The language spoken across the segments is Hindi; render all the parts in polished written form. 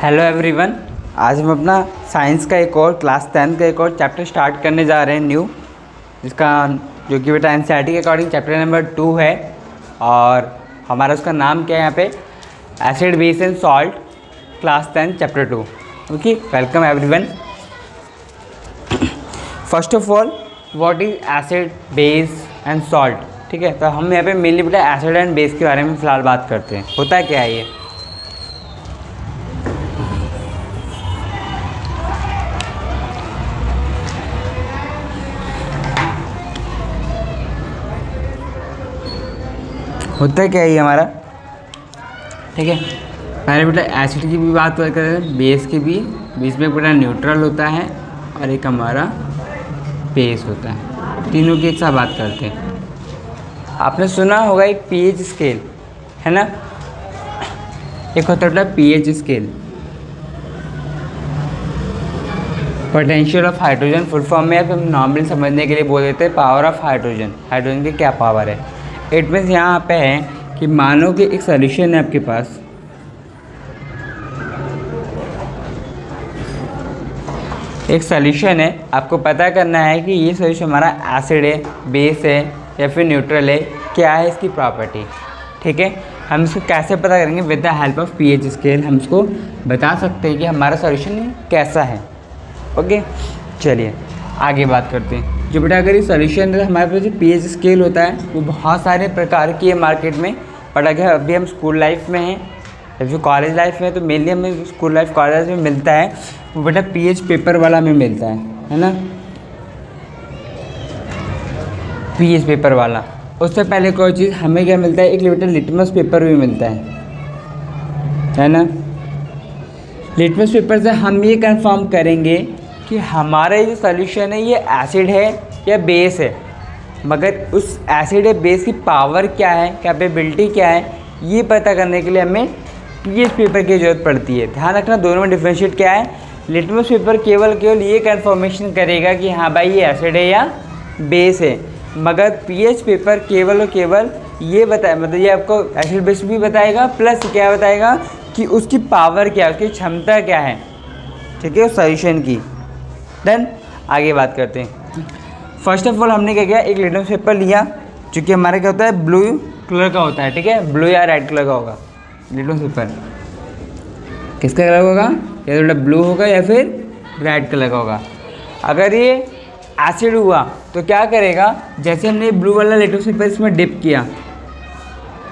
Hello everyone. आज हम अपना साइंस का एक और क्लास 10 का एक और चैप्टर स्टार्ट करने जा रहे हैं न्यू, जिसका जो कि बेटा एनसीईआरटी के अकॉर्डिंग चैप्टर नंबर 2 है और हमारा उसका नाम क्या है यहाँ पे, acid base and salt, class 10 chapter 2। Okay, welcome everyone. First of all, what is acid base and salt? ठीक है, तो हम यहाँ पे मेनली बेटा एसिड एंड बेस के बारे में फ़िलहाल बात करते हैं। होता क्या है ये? होता क्या है ये हमारा? ठीक है, पहले बेटा एसिड की भी बात करते हैं, बेस की भी। बीच में बेटा न्यूट्रल होता है और एक हमारा बेस होता है, तीनों की एक साथ बात करते हैं। आपने सुना होगा एक पीएच स्केल, है ना? एक होता है pH scale, potential of hydrogen. Full form में आप नॉर्मली समझने के लिए बोल देते हैं पावर ऑफ हाइड्रोजन। हाइड्रोजन की क्या पावर है? इट मीन्स यहाँ पे है कि मानो कि एक सॉल्यूशन है आपके पास, एक सॉल्यूशन है, आपको पता करना है कि ये सॉल्यूशन हमारा एसिड है, बेस है या फिर न्यूट्रल है, क्या है इसकी प्रॉपर्टी। ठीक है, हम इसको कैसे पता करेंगे? With the help of pH scale हम इसको बता सकते हैं कि हमारा सॉल्यूशन कैसा है। ओके, चलिए आगे बात करते हैं। जो बेटा अगर ये सॉल्यूशन है, हमारे पास जो पीएच स्केल होता है वो बहुत सारे प्रकार की है मार्केट में। बट अगर अभी हम स्कूल लाइफ में हैं या फिर कॉलेज लाइफ में, तो मेनली हमें स्कूल लाइफ कॉलेज में मिलता है वो बेटा पीएच पेपर वाला में मिलता है ना? पीएच पेपर वाला। उससे पहले कोई चीज़ हमें क्या मिलता है, एक बेटा लिटमस पेपर भी मिलता है ना? लिटमस पेपर से हम ये कंफर्म करेंगे कि हमारा ये सॉल्यूशन है ये एसिड है या बेस है। मगर उस एसिड या बेस की पावर क्या है, कैपेबिलिटी क्या है, ये पता करने के लिए हमें पीएच पेपर की ज़रूरत पड़ती है। ध्यान रखना, दोनों में डिफरेंशिएट क्या है। लिटमस पेपर केवल ये कंफर्मेशन करेगा कि हाँ भाई ये एसिड है या बेस है, मगर पीएच पेपर केवल और केवल ये बताए, मतलब ये आपको एसिड बेस भी बताएगा, प्लस क्या बताएगा कि उसकी पावर क्या है, उसकी क्षमता क्या है। ठीक है, उस सॉल्यूशन की। देन आगे बात करते हैं। फर्स्ट ऑफ ऑल हमने क्या किया, एक लिटमस पेपर लिया जो कि हमारा क्या होता है, ब्लू कलर का होता है। ठीक है, ब्लू या रेड कलर का होगा लिटमस पेपर। किसका कलर होगा? या तो ब्लू होगा या फिर रेड कलर का होगा। अगर ये एसिड हुआ तो क्या करेगा, जैसे हमने ब्लू वाला लिटमस पेपर इसमें डिप किया,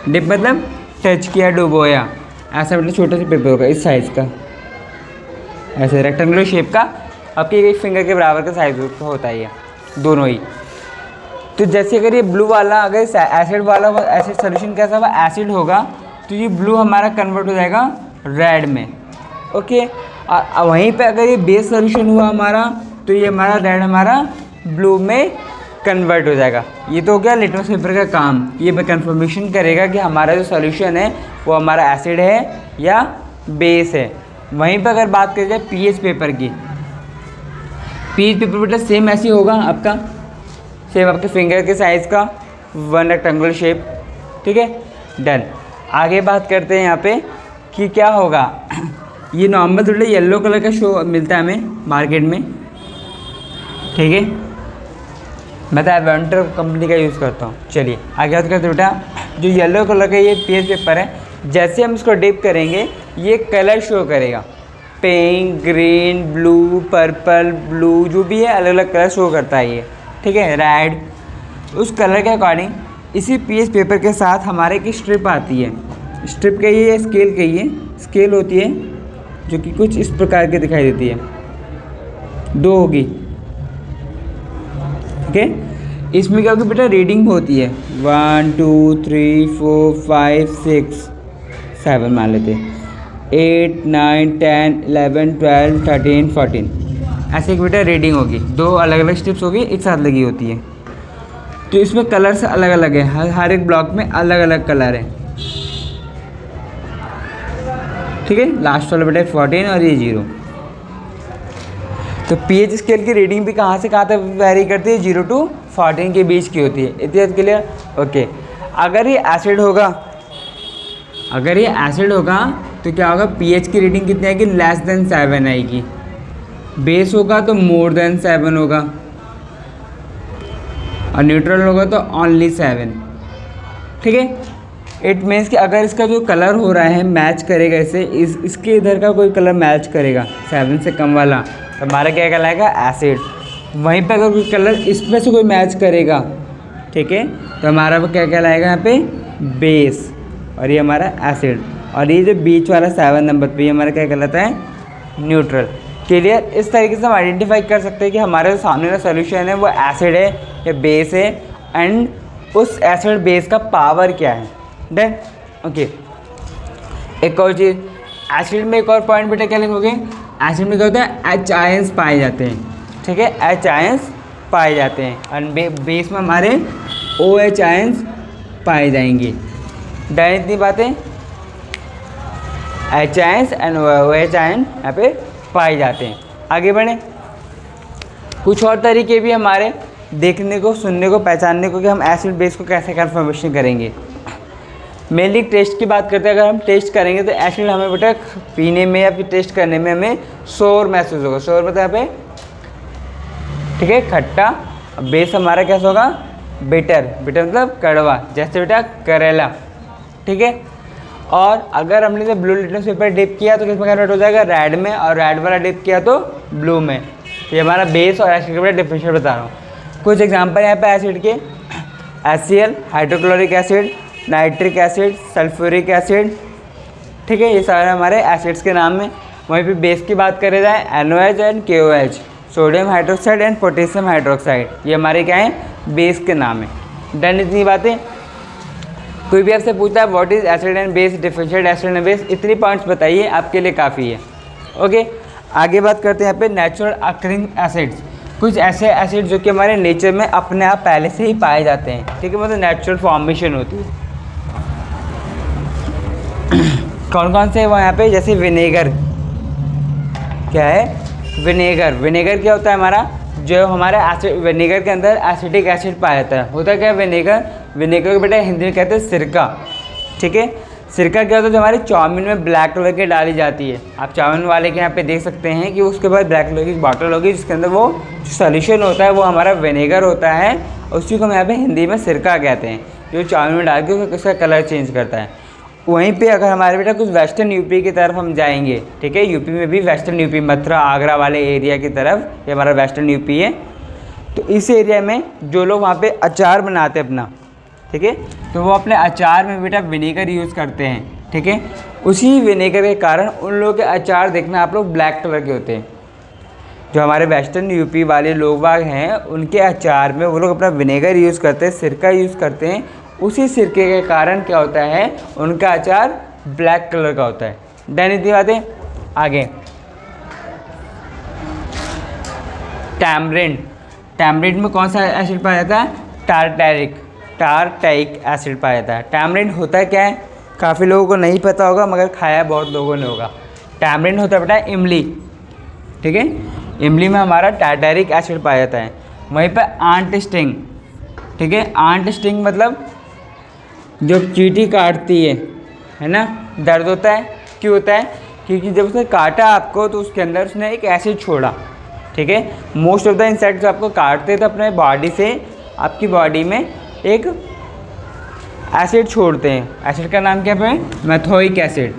डिप मतलब टच किया, डुबोया, ऐसा मतलब छोटा सा पेपर होगा इस साइज़ का, ऐसे रेक्टेंगुलर शेप का, आपके एक फिंगर के बराबर का साइज होता है ये दोनों ही। तो जैसे अगर ये ब्लू वाला, अगर एसिड वाला एसिड सोल्यूशन कैसा होगा, एसिड होगा, तो ये ब्लू हमारा कन्वर्ट हो जाएगा रेड में। ओके, और वहीं पे अगर ये बेस सोल्यूशन हुआ हमारा, तो ये हमारा रेड हमारा ब्लू में कन्वर्ट हो जाएगा। ये तो हो गया लिटमस पेपर का काम। ये कंफर्मेशन करेगा कि हमारा जो सोल्यूशन है वो हमारा एसिड है या बेस है। वहीं पर अगर बात करी जाए पीएच पेपर की, पीएच पेपर बेटा सेम ऐसे होगा आपका, सेम आपके फिंगर के साइज़ का, वन रेक्टेंगुलर शेप। ठीक है, डन। आगे बात करते हैं यहाँ पे कि क्या होगा। ये नॉर्मल थोड़ा येलो कलर का शो मिलता है हमें मार्केट में। ठीक है, मैं तो एवेंटर कंपनी का यूज़ करता हूँ। चलिए आगे बात करते हैं बेटा, जो येलो कलर का ये पीएच पेपर है, जैसे हम इसको डिप करेंगे ये कलर शो करेगा, pink, green, blue, purple, blue, जो भी है अलग अलग कलर शो करता है ये। ठीक है, रेड। उस कलर के अकॉर्डिंग इसी पीएच पेपर के साथ हमारे एक स्ट्रिप आती है। स्ट्रिप का ये स्केल कहिए, स्केल होती है जो कि कुछ इस प्रकार की दिखाई देती है, दो होगी। ठीक है, इसमें क्या होगी बेटा, रीडिंग होती है 1 2 3 4 5 6 7 मान लेते हैं, 8 9 10 11 12 13 14, ऐसे एक बेटा रीडिंग होगी। दो अलग अलग स्ट्रिप्स होगी, एक साथ लगी होती है। तो इसमें कलर्स अलग अलग है, हर एक ब्लॉक में अलग अलग कलर है। ठीक है, लास्ट वाला बेटा 14 और ये 0। तो पीएच स्केल की रीडिंग भी कहाँ से कहाँ तक वेरी करती है, 0 to 14 के बीच की होती है। इतनी के लिए ओके। अगर ये एसिड होगा तो क्या होगा, pH की रीडिंग कितनी आएगी, लेस देन 7 आएगी। बेस होगा तो मोर देन 7 होगा, और न्यूट्रल होगा तो ओनली 7। ठीक है, इट मीन्स कि अगर इसका जो कलर हो रहा है मैच करेगा इससे, इसके इधर का कोई कलर मैच करेगा 7 से कम वाला, तो हमारा क्या कहलाएगा, एसिड। वहीं पे अगर कोई कलर इसमें से कोई मैच करेगा, ठीक है, तो हमारा वो क्या कहलाएगा यहाँ पे, बेस, और ये हमारा एसिड। और ये जो बीच वाला 7 नंबर पे, ये हमारा क्या कहलाता है, न्यूट्रल। क्लियर। इस तरीके से हम आइडेंटिफाई कर सकते हैं कि हमारे जो सामने का सोल्यूशन है वो एसिड है या बेस है, एंड उस एसिड बेस का पावर क्या है। डन। ओके, एक और चीज़, एसिड में एक और पॉइंट बेटा क्या लिखोगे, एसिड में क्या होता है, H आयंस पाए जाते हैं। ठीक है, H आयंस पाए जाते हैं, और बेस में हमारे OH आयंस पाए जाएंगे। डन, इतनी बातें। H ions and OH ion यहाँ पे पाए जाते हैं। आगे बढ़ें, कुछ और तरीके भी हमारे देखने को, सुनने को, पहचानने को कि हम एसिड बेस को कैसे कन्फर्मेशन करेंगे। मेनली टेस्ट की बात करते हैं, अगर हम टेस्ट करेंगे तो एसिड हमें बेटा पीने में या फिर टेस्ट करने में हमें शोर महसूस होगा। शोर मतलब यहाँ पे, ठीक है, खट्टा। बेस हमारा कैसा होगा, बिटर। बिटर मतलब कड़वा, जैसे बेटा करेला। ठीक है, और अगर हमने जो ब्लू लिटमस पेपर डिप किया तो किसमें कन्वर्ट हो जाएगा, रेड में, और रेड वाला डिप किया तो ब्लू में। तो ये हमारा बेस और एसिड का डिफरेंशियल बता रहा हूँ। कुछ एग्जांपल यहाँ पे एसिड के, HCl, hydrochloric acid, nitric acid, sulphuric acid. ठीक है, ये सारे हमारे एसिड्स के नाम हैं। वहीं पे बेस की बात करें जाए, NOH and KOH, sodium hydroxide and potassium hydroxide, ये हमारे क्या हैं, बेस के नाम है। डन, इतनी बातें। कोई भी आपसे पूछता है what is acid and base, differentiate acid and base, इतनी पॉइंट्स बताइए, आपके लिए काफ़ी है। ओके, आगे बात करते हैं यहाँ पे नेचुरल अकरिंग एसिड्स। कुछ ऐसे एसिड जो कि हमारे नेचर में अपने आप पहले से ही पाए जाते हैं। ठीक है, मतलब नेचुरल फॉर्मेशन होती है। कौन कौन से वो यहाँ पे, जैसे विनेगर। क्या है, विनेगर। विनेगर क्या होता है हमारा, जो हमारा एसिड, विनेगर के अंदर एसिटिक एसिड पाया जाता है। होता क्या है विनेगर, विनेगर को बेटा हिंदी में कहते हैं सिरका। ठीक है, सिरका क्या होता है, जो हमारी चाउमीन में ब्लैक कलर की डाली जाती है। आप चाउमीन वाले के यहाँ पे देख सकते हैं कि उसके बाद ब्लैक कलर की बॉटल होगी, जिसके अंदर वो सोल्यूशन होता है, वो हमारा विनेगर होता है। उसी को हम यहाँ पे हिंदी में सिरका कहते हैं, जो चाउमीन में डाल के उसका कलर चेंज करता है। वहीं पे अगर हमारे बेटा कुछ वेस्टर्न यूपी की तरफ हम जाएंगे, ठीक है, यूपी में भी वेस्टर्न यूपी, मथुरा, आगरा वाले एरिया की तरफ, ये हमारा वेस्टर्न यूपी है। तो इस एरिया में जो लोग वहाँ पे अचार बनाते हैं अपना, ठीक है, तो वो अपने अचार में बेटा विनेगर यूज़ करते हैं। ठीक है, उसी विनेगर के कारण उन लोगों के अचार देखना आप लोग ब्लैक कलर के होते हैं। जो हमारे वेस्टर्न यूपी वाले लोग बाग हैं, उनके अचार में वो लोग अपना विनेगर यूज़ करते हैं, सिरका यूज़ करते हैं। उसी सिरके के कारण क्या होता है, उनका अचार ब्लैक कलर का होता है। डन, इतनी बातें। आगे, टैमरिंड। टैमरिंड में कौन सा एसिड पाया जाता है, टारटैरिक एसिड पाया जाता है। टैमरिंड होता है क्या है, काफ़ी लोगों को नहीं पता होगा, मगर खाया बहुत लोगों ने होगा। टैमरिंड होता है बेटा इमली। ठीक है, इमली में हमारा टारटैरिक एसिड पाया जाता है। वहीं पर आंट स्टिंग। ठीक है, आंट स्टिंग मतलब जो चींटी काटती है ना, दर्द होता है। क्यों होता है, क्योंकि जब उसने काटा आपको तो उसके अंदर उसने एक एसिड छोड़ा। ठीक है, मोस्ट ऑफ द इंसेक्ट्स आपको काटते तो अपने बॉडी से, आपकी बॉडी में एक एसिड छोड़ते हैं। एसिड का नाम क्या है, मैथोइक एसिड।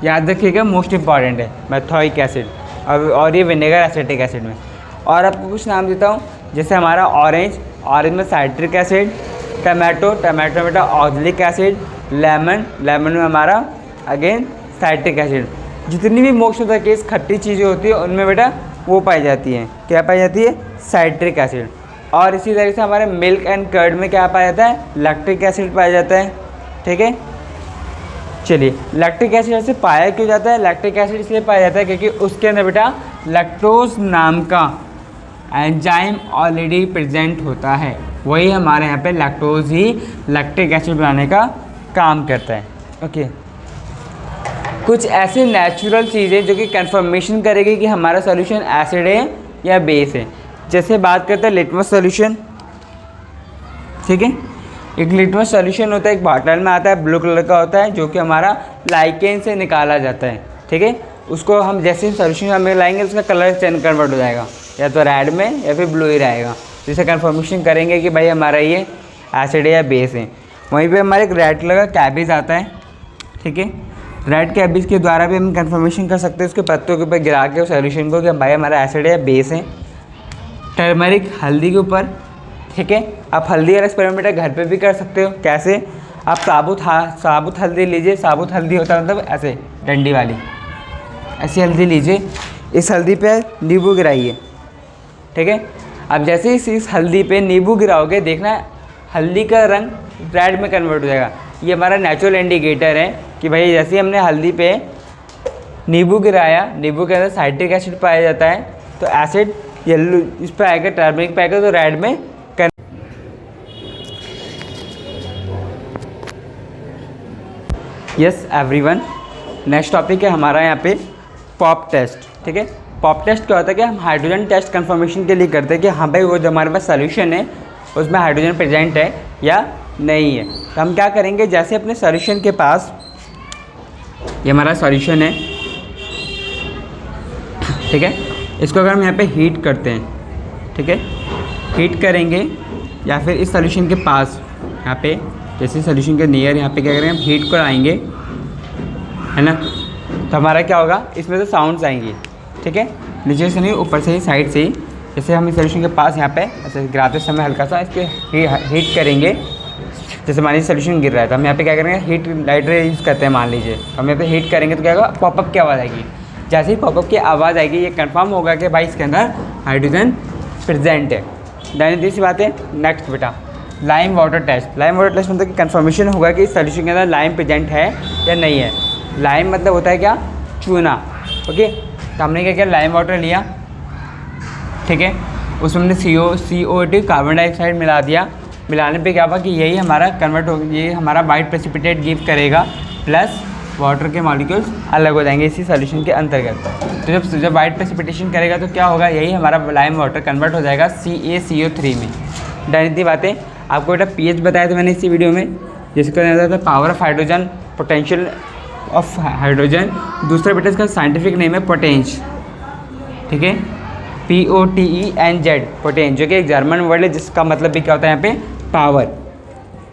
याद रखिएगा, मोस्ट इंपॉर्टेंट है मैथोइक एसिड। और ये विनेगर एसिटिक एसिड में। और आपको कुछ नाम देता हूँ, जैसे हमारा ऑरेंज में साइट्रिक एसिड, टमाटो में बेटा ऑक्जेलिक एसिड, लेमन में हमारा अगेन साइट्रिक एसिड। जितनी भी मोस्ट ऑफ द केस खट्टी चीज़ें होती है उनमें बेटा वो पाई जाती हैं, क्या पाई जाती है, साइट्रिक एसिड। और इसी तरीके से हमारे मिल्क एंड कर्ड में क्या पाया जाता है, लैक्टिक एसिड पाया जाता है। ठीक है, चलिए, लैक्टिक एसिड ऐसे पाया क्यों जाता है, लैक्टिक एसिड इसलिए पाया जाता है क्योंकि उसके अंदर बेटा लैक्टोज नाम का एंजाइम ऑलरेडी प्रेजेंट होता है। वही हमारे यहाँ पे लैक्टोज ही लैक्टिक एसिड बनाने का काम करता है। ओके, कुछ ऐसे नेचुरल चीज़ें जो कि कंफर्मेशन करेगी कि हमारा सॉल्यूशन एसिड है या बेस है। जैसे बात करते हैं लिटमस सॉल्यूशन। ठीक है, एक लिटमस सॉल्यूशन होता है, एक बॉटल में आता है, ब्लू कलर का होता है, जो कि हमारा लाइकेन से निकाला जाता है। ठीक है, उसको हम जैसे सॉल्यूशन हमें लाएंगे उसका कलर चेंज कन्वर्ट हो जाएगा, या तो रेड में या फिर ब्लू ही रहेगा, जिससे कन्फर्मेशन करेंगे कि भाई हमारा ये एसिड है या बेस है। वहीं पे हमारे एक रेड कलर का कैबेज आता है। ठीक है, रेड कैबेज के द्वारा भी हम कन्फर्मेशन कर सकते हैं उसके पत्तों के ऊपर गिरा के उस सॉल्यूशन को कि भाई हमारा एसिड है या बेस है। टर्मरिक हल्दी के ऊपर। ठीक है, आप हल्दी वाला एक्सपेरिमेंट घर पे भी कर सकते हो। कैसे? आप साबुत हल्दी लीजिए, साबुत हल्दी होता है मतलब ऐसे डंडी वाली, ऐसी हल्दी लीजिए, इस हल्दी पे नींबू गिराइए। ठीक है, अब जैसे ही इस हल्दी पे नींबू गिराओगे, देखना हल्दी का रंग रेड में कन्वर्ट हो जाएगा। ये हमारा नेचुरल इंडिकेटर है कि भाई जैसे ही हमने हल्दी पे नींबू गिराया, नींबू के अंदर साइट्रिक एसिड पाया जाता है, तो एसिड येलो इस पर आएगा, टर्मरिक पे आएगा तो रेड में। यस एवरीवन, नेक्स्ट टॉपिक है हमारा यहाँ पे पॉप टेस्ट। ठीक है, पॉप टेस्ट क्या होता है कि हम हाइड्रोजन टेस्ट कंफर्मेशन के लिए करते हैं कि हाँ भाई वो जो हमारे पास सोल्यूशन है उसमें हाइड्रोजन प्रेजेंट है या नहीं है। तो हम क्या करेंगे, जैसे अपने सॉल्यूशन के पास ये हमारा सॉल्यूशन है, ठीक है, इसको अगर हम यहाँ पे हीट करते हैं, ठीक है, हीट करेंगे या फिर इस सॉल्यूशन के पास यहाँ पे जैसे सॉल्यूशन के नियर यहाँ पे क्या करेंगे, हम हीट को आएंगे, है ना, तो हमारा क्या होगा, इसमें से साउंड्स आएंगी। ठीक है, नीचे से नहीं ऊपर से ही, साइड से ही। जैसे हम इस सॉल्यूशन के पास यहाँ पे ऐसे गिराते समय हल्का सा इसके हीट करेंगे, जैसे मान लीजिए सॉल्यूशन गिर रहा है तो हम यहाँ पे क्या करेंगे, हीट लाइटर यूज़ करते हैं मान लीजिए, तो हम यहाँ पे हीट करेंगे तो क्या होगा, पॉपअप की आवाज़ आएगी। जैसे ही पॉपअप की आवाज़ आएगी ये कंफर्म होगा कि भाई इसके अंदर हाइड्रोजन प्रेजेंट है। दैनिक सी बात है। नेक्स्ट बेटा lime water test. Lime water test मतलब कि कंफर्मेशन होगा कि इस सॉल्यूशन के अंदर लाइम प्रेजेंट है या नहीं है। लाइम मतलब होता है क्या, चूना। ओके, तो हमने क्या किया, लाइम वाटर लिया, ठीक है, उसमें हमने CO2 कार्बन डाइऑक्साइड मिला दिया। मिलाने पे क्या हुआ कि यही हमारा कन्वर्ट हो, ये हमारा वाइट प्रेसिपिटेट गिव करेगा, प्लस वाटर के मॉलिक्यूल्स अलग हो जाएंगे इसी सॉल्यूशन के अंतर्गत। तो जब वाइट प्रेसिपिटेशन करेगा तो क्या होगा, यही हमारा लाइम वाटर कन्वर्ट हो जाएगा CaCO3 में। डन इतनी बातें। आपको बेटा pH बताया था मैंने इसी वीडियो में, जिसका नाम था power of hydrogen, potential of hydrogen. दूसरा बेटा इसका साइंटिफिक नेम है पोटेंज, ठीक है, POTENZ, पोटेंज, जो कि एक जर्मन वर्ड है जिसका मतलब भी क्या होता है यहाँ पे, पावर।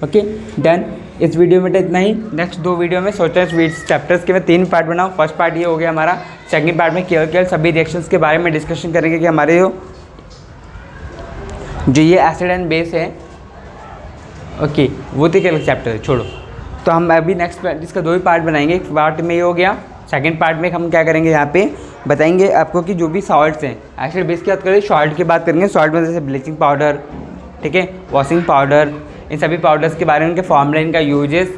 Okay done. इस वीडियो में इतना ही। नेक्स्ट 2 वीडियो में सोचा इस चैप्टर्स के मैं 3 पार्ट बनाऊँ। फर्स्ट पार्ट ये हो गया हमारा, सेकंड पार्ट में केवल सभी रिएक्शंस के बारे में डिस्कशन करेंगे कि हमारे जो ये एसिड एंड बेस है, ओके, वो तो केवल चैप्टर है, छोड़ो। तो हम अभी नेक्स्ट इसका 2 ही पार्ट बनाएंगे। एक पार्ट में ये हो गया, सेकंड पार्ट में हम क्या करेंगे, यहाँ पे बताएंगे आपको कि जो भी सॉल्ट्स हैं, एसिड बेस की बात करें, सॉल्ट की बात करेंगे। सॉल्ट में जैसे ब्लीचिंग पाउडर, ठीक है, वॉशिंग पाउडर, इन सभी पाउडर्स के बारे में, उनके फॉर्मूला, इनका यूजेस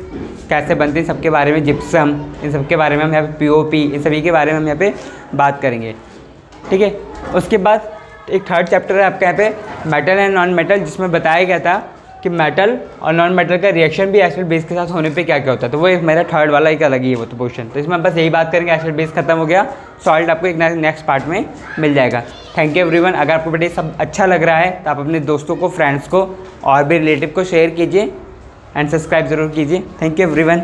कैसे बनते हैं, सबके बारे में, जिप्सम, इन सब के बारे में हम यहाँ पे POP, इन सभी के बारे में हम यहाँ पे बात करेंगे, ठीक है। उसके बाद एक थर्ड चैप्टर है आपका यहाँ पे मेटल एंड नॉन मेटल, जिसमें बताया गया था कि मेटल और नॉन मेटल का रिएक्शन भी एसिड बेस के साथ होने पे क्या क्या होता है। तो वो एक मेरा थर्ड वाला एक अलग ही है वो तो पोर्शन। तो इसमें बस यही बात करेंगे, एसिड बेस खत्म हो गया, सॉल्ट आपको एक नेक्स्ट पार्ट में मिल जाएगा। Thank you everyone. अगर आपको बेटे सब अच्छा लग रहा है तो आप अपने दोस्तों को, फ्रेंड्स को और भी रिलेटिव को शेयर कीजिए एंड सब्सक्राइब ज़रूर कीजिए। Thank you everyone.